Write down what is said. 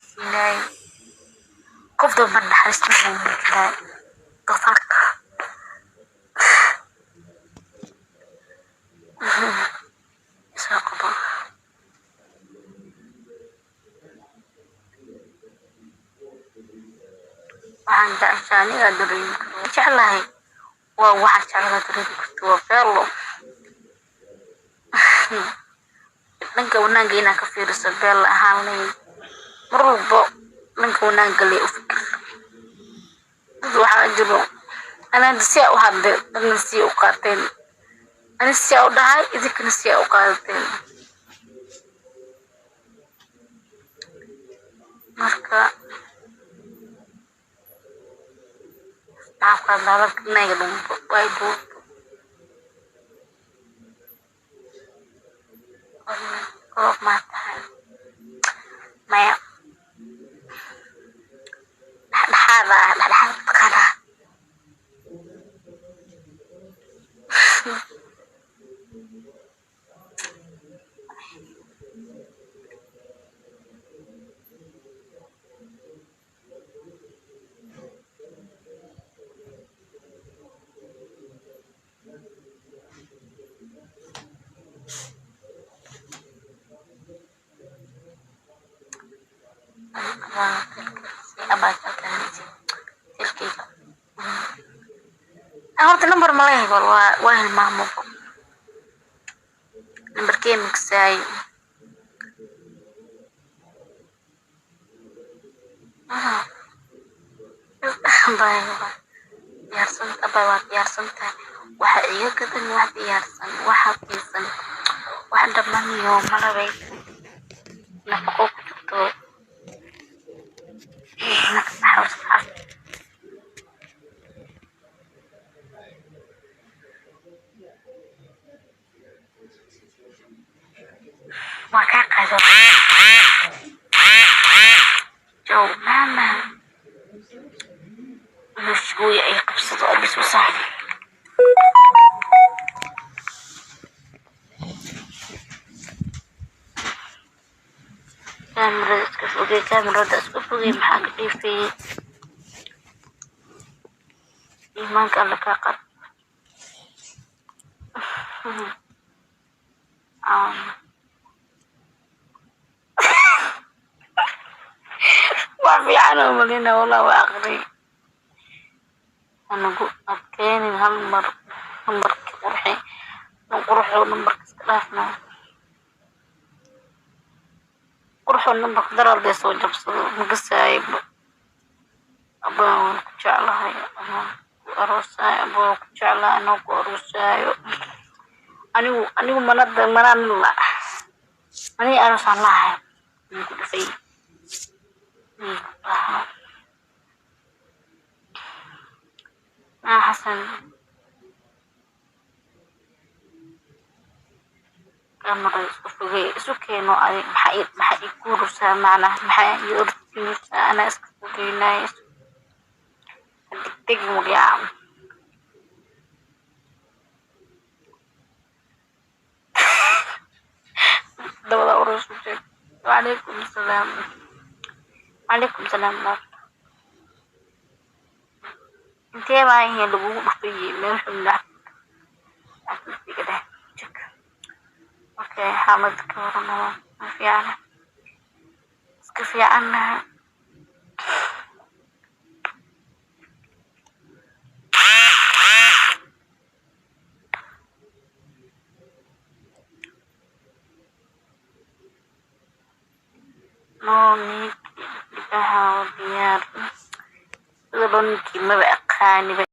siinay qof dambe naxariista muujinay dofarka isaqaba waxaan jeclahay dareen jeclahay waa waxa jeclahay dareen kuwa feelo dhanka wanaagga inaan ka fiiriso beel ahaan leeyahay mar walba dhanka wanaagga lee u fikir dad waxaa jiro anaa si u hadde dadna si u qaateen ani si u dhahay idinkana si u qaateen marka maafka dadka naga dhumpo way buu oo ma tahay maya dhaxda qada horta number ma leeyahay waa hilmaamo numberkee migsay diyaarsan abay waa diyaarsantahay waxa iga gadan wax diyaarsan waxa fiisan wax dhammaan iyo malabay nafaqo ku jirto ما كان قادر جو ماما مش قوي أي قصة ألبس وصعب كاميرا تكفوقي كاميرا تكفوقي محاك في إيمانك الله كاقر ما في عنه ملينا والله وآخرين أنا قلت أبكيني هالمر نمبر قرحي نقرحي ونمبر كسكلافنا قرحي ونمبر قدر دي سو جبص مقسايب أبا كجعلها أنا أروساي أبا كجعلها أنا كأروساي أنا منان الله أنا أروس الله نقول فيه حسن كاميرا اسكفوغي سوكينو اي maxay ku rusaa macna maxay yurtiisa ana iskugeynay degdeg mudiyaan dawada urus وعليكم السلام عليكم السلام انت ما هي لغو مخفي من حمد كده شك اوكي حامد كورنا ما في انا اسكفي عنها نوني بها وديار لبنكي ما بقى